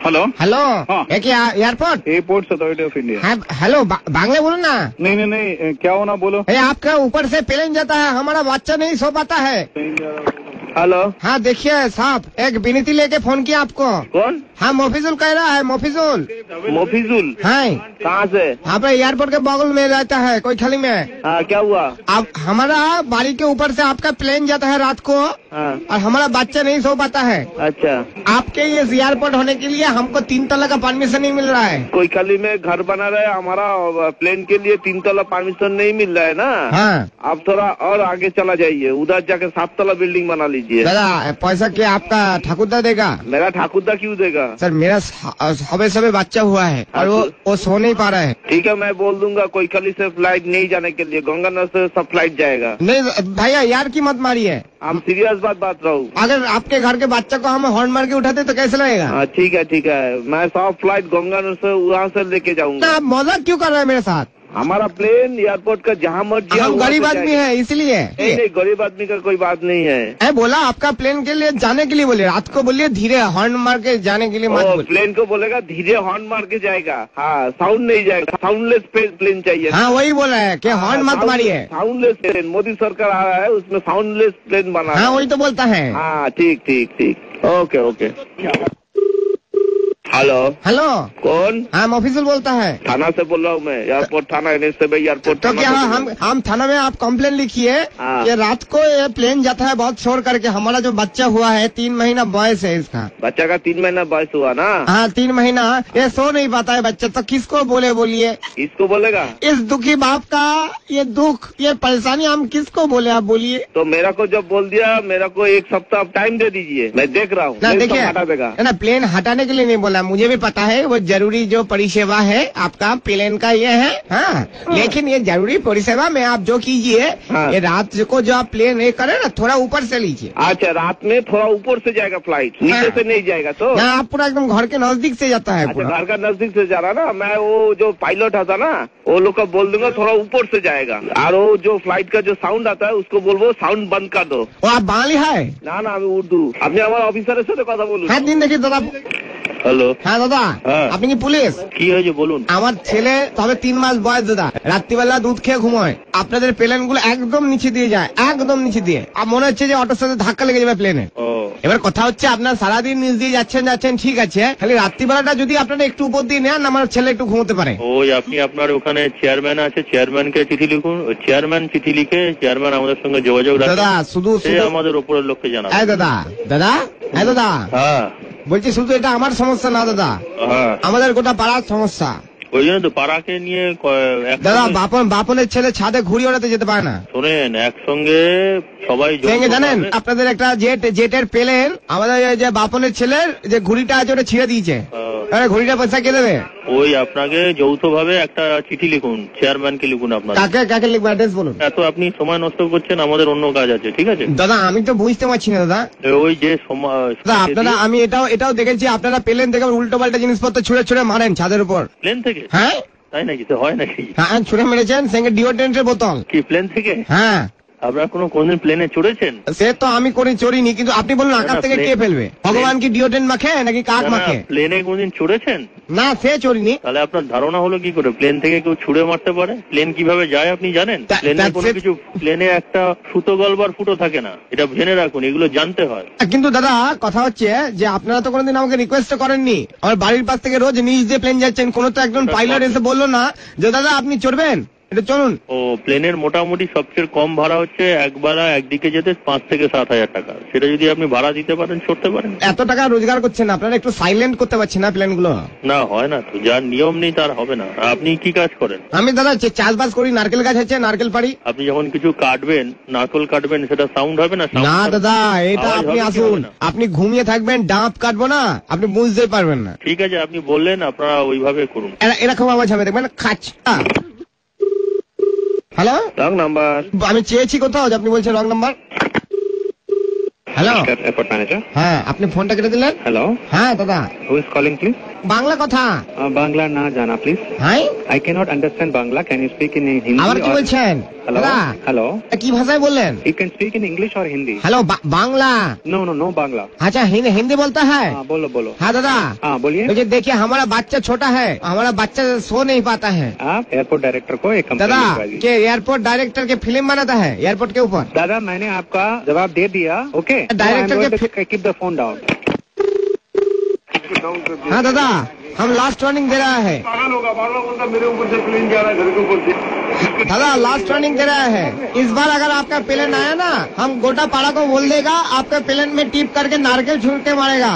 Hello hello. हाँ। क्या airport? Airport authority of India. हाँ, हेलो बांग्ला बोलो ना। नहीं क्या होना बोलो। आपका ऊपर से प्लेन जाता है, हमारा बच्चा नहीं सो पाता है। हेलो। हाँ देखिए साहब, एक विनती लेके फोन किया आपको। कौन? हाँ मोफिजुल कह रहा है, मोफिजुल। मोफिजुल? हाँ। कहाँ से? आप एयरपोर्ट के बगल में रहता है, कोई खाली में। हाँ, क्या हुआ? अब हमारा बाड़ी के ऊपर से आपका प्लेन जाता है रात को। हाँ। और हमारा बच्चा नहीं सो पाता है। अच्छा। आपके ये एयरपोर्ट होने के लिए हमको 3 तला का परमिशन नहीं मिल रहा है। कोई खाली में घर बना रहा है, हमारा प्लेन के लिए 3 तला परमिशन नहीं मिल रहा है ना। हाँ। आप थोड़ा और आगे चला जाइए, उधर जाके 7 तला बिल्डिंग बना लीजिए। दादा पैसा क्या आपका ठाकुरदा देगा? मेरा ठाकुरदा क्यों देगा? सर मेरा सबे बच्चा हुआ है और वो सो नहीं पा रहा है। ठीक है, मैं बोल दूंगा कोई खाली से फ्लाइट नहीं जाने के लिए, गंगानगर से सब फ्लाइट जाएगा। नहीं भैया यार की मत मारिए, हम सीरियस बात रहा हूँ। अगर आपके घर के बच्चा को हम हॉर्न मार के उठाते तो कैसे लगेगा? ठीक है, मैं 100 फ्लाइट गंगानगर से वहाँ से लेके जाऊंगा। आप मजाक क्यों कर रहे हैं मेरे साथ? हमारा प्लेन एयरपोर्ट का जहाँ मर्जी। हम गरीब आदमी है इसलिए। नहीं, गरीब आदमी का कोई बात नहीं है। बोला आपका प्लेन के लिए जाने के लिए बोले, रात को बोलिए धीरे हॉर्न मार के जाने के लिए मत बोलिए। प्लेन को बोलेगा धीरे हॉर्न मार के जाएगा। हाँ, साउंड नहीं जाएगा, साउंडलेस प्लेन चाहिए। हाँ वही बोला है कि हॉर्न मत मारिए। साउंडलेस प्लेन मोदी सरकार आ रहा है, उसमें साउंडलेस प्लेन बना। हाँ वही तो बोलता है। हाँ ठीक। ओके। हेलो। कौन? हाँ ऑफिसर बोलता है। थाना से बोल रहा हूँ मैं, एयरपोर्ट थाना एयरपोर्ट। तो क्या हम थाना में आप कंप्लेन लिखिए कि रात को ये प्लेन जाता है बहुत शोर करके, हमारा जो बच्चा हुआ है 3 महीना बॉयस है इसका। बच्चा का 3 महीना बॉयस हुआ ना? हाँ 3 महीना, ये सो नहीं पाता है बच्चा, तो किसको बोलिए? किसको बोलेगा? इस दुखी बाप का ये दुख, ये परेशानी हम किसको बोले, आप बोलिए। तो मेरा को जब बोल दिया, मेरा को 1 सप्ताह टाइम दे दीजिए, मैं देख रहा हूँ। देखिए हटा देगा ना, प्लेन हटाने के लिए नहीं बोला, मुझे भी पता है वो जरूरी जो परिसेवा है आपका प्लेन का ये है। हाँ लेकिन ये जरूरी परिसेवा में आप जो कीजिए, ये रात को जो आप प्लेन ये करे ना, थोड़ा ऊपर से लीजिए। अच्छा, रात में थोड़ा ऊपर से जाएगा फ्लाइट, नीचे से नहीं जाएगा। तो आप पूरा एकदम घर के नजदीक से जाता है। घर का नजदीक से जा रहा ना, मैं वो जो पायलट आता ना, वो लोग को बोल दूंगा थोड़ा ऊपर से जाएगा। और वो जो फ्लाइट का जो साउंड आता है उसको बोलबो साउंड बंद कर दो। वो आप बांग्ली है ना? मैं उर्दू। अपने हमारे ऑफिसर से কথা বলুন। হ্যাঁ দিন দেখি দাদা। হ্যালো। হ্যাঁ দাদা, আপনি কি পুলিশ? কি হয়েছে বলুন। আমার ছেলে তবে 3 মাস বয়স দাদা, রাত্রিবেলা দুধ খেয়ে ঘুমোয়, আপনাদের প্লেন গুলো একদম নিচে দিয়ে যায়, একদম নিচে দিয়ে। আর মনে হচ্ছে যে অটোর সাথে ধাক্কা লেগে যাবে প্লেনে। এবার কথা হচ্ছে আপনার সারাদিন নিচ দিয়ে যাচ্ছেন ঠিক আছে, খালি রাত্রিবেলাটা যদি আপনারা একটু উপর দিয়ে নেন, আমার ছেলে একটু ঘুমোতে পারে। ওই আপনি আপনার ওখানে চেয়ারম্যান আছে, চেয়ারম্যানকে চিঠি লিখুন, চেয়ারম্যান চিঠি লিখে চেয়ারম্যান আমাদের সঙ্গে যোগাযোগ রাখুন। দাদা শুধু আমাদের উপরের লোককে জানাবো। দাদা হ্যাঁ বলছি, শুধু এটা আমার সমস্যা না দাদা, আমাদের গোটা পাড়ার সমস্যা। ওই জন্য তো পাড়াকে নিয়ে দাদা বাপনের ছেলে ছাদে ঘুড়ি ওড়াতে যেতে পারে না। শোনেন, একসঙ্গে সবাই জানেন আপনাদের একটা জেটের প্লেন, আমাদের যে বাপনের ছেলের যে ঘুড়িটা আছে ওটা ছিঁড়ে দিয়েছে, ঘুড়িটা পয়সা কে দেবে? ওই আপনাকে যৌথভাবে একটা চিঠি লিখুন, চেয়ারম্যানকে লিখুন। আপনার কাকে লিখবো, অ্যাড্রেস বলুন। এত আপনি সময় নষ্ট করছেন, আমাদের অন্য কাজ আছে। ঠিক আছে দাদা, আমি তো বুঝতে পারছি না দাদা। ওই যে আপনারা, আমি এটাও দেখেছি আপনারা প্লেন থেকে উল্টো পাল্টা জিনিসপত্র ছুঁড়ে মারেন ছাদের উপর। প্লেন থেকে? হ্যাঁ তাই নাকি? তো হয় নাকি? হ্যাঁ ছুঁড়ে মেরেছেন, সঙ্গে ডিওড্রেন্টের বোতল। কি প্লেন থেকে? হ্যাঁ। আপনারা কোনদিন প্লেনে চড়েছেন? সে তো আমি চড়িনি, কিন্তু আপনি বলুন আকাশ থেকে কে ফেলবে? ভগবান কি ডিওড্রেন্ট মাখে নাকি কাক মাখে? প্লেনে কোনদিন চড়েছেন? না সে চড়িনি। তাহলে আপনার ধারণা হলো কি করে প্লেন থেকে কেউ ছুড়ে মারতে পারে? প্লেন কিভাবে যায় আপনি জানেন? প্লেনে কোনো কিছু, প্লেনে একটা সুতো গলবার ফুটো থাকে না, এটা জেনে রাখুন, এগুলো জানতে হয়। কিন্তু দাদা কথা হচ্ছে যে আপনারা তো কোনোদিন আমাকে রিকোয়েস্ট করেননি, আমার বাড়ির পাশ থেকে রোজ নিচ দিয়ে প্লেন যাচ্ছেন, কোনো তো একজন পাইলট এসে বললো না যে দাদা আপনি চড়বেন, এটা চলুন। ও প্লেনের মোটামুটি সবচেয়ে কম ভাড়া হচ্ছে একদিকে যেতে 5 থেকে 7 হাজার টাকা। সেটা যদি আপনি ভাড়া দিতে পারেন, চড়তে পারেন। এত টাকা রোজগার করছেন আপনারা, একটু সাইলেন্ট করতে পারছেন না প্লেন গুলো? না হয় না তো, যার নিয়ম নেই তার হবে না। আপনি কি কাজ করেন? আমি দাদা চাষবাস করি, নারকেল গাছ আছে, নারকেল পাড়ি। আপনি যখন কিছু কাটবেন, নারকেল কাটবেন, সেটা সাউন্ড হবে না? না দাদা, এটা আপনি আসুন, আপনি ঘুমিয়ে থাকবেন, ডাব কাটবো না, আপনি বুঝতে পারবেন না। ঠিক আছে, আপনি বললেন, আপনারা ওইভাবে করুন। এরকম আওয়াজ হবে, দেখবেন খাচ। Hello, wrong number. আমি চেয়েছি কোথাও, আপনি বলছেন wrong number. Hello airport manager. হ্যাঁ, আপনি ফোনটা কেটে দিলেন। হ্যালো। হ্যাঁ দাদা। Who is calling please? Bangla কথা বাংলা না জানা প্লিজ। হ্যাঁ, I cannot understand Bangla. Can you speak in Hindi? আবার কি বলছেন? Hello? দাদা, Hello? কি ভাষায় বললেন? You can speak in English or Hindi? Hello Bangla. No Bangla. अच्छा हिंदी बोलता है? हाँ बोलो। हाँ दादा। हाँ बोलिए। मुझे देखिए हमारा बच्चा छोटा है, हमारा बच्चा सो नहीं पाता है। आप एयरपोर्ट डायरेक्टर को एक कंप्लेंट दादा लिखवा दीजिए। के एयरपोर्ट डायरेक्टर के फिल्म बनाता है एयरपोर्ट के ऊपर। दादा मैंने आपका जवाब दे दिया। ओके डायरेक्टर के कीप द फोन डाउन। हाँ दादा, हम लास्ट वार्निंग दे रहा है। मेरे ऊपर से प्लेन जा रहा है, घर के ऊपर से। दादा लास्ट वार्निंग दे रहा है, इस बार अगर आपका प्लेन आया ना, हम गोटा पाड़ा को बोल देगा आपके प्लेन में टिप करके नारकेल छूट के मारेगा।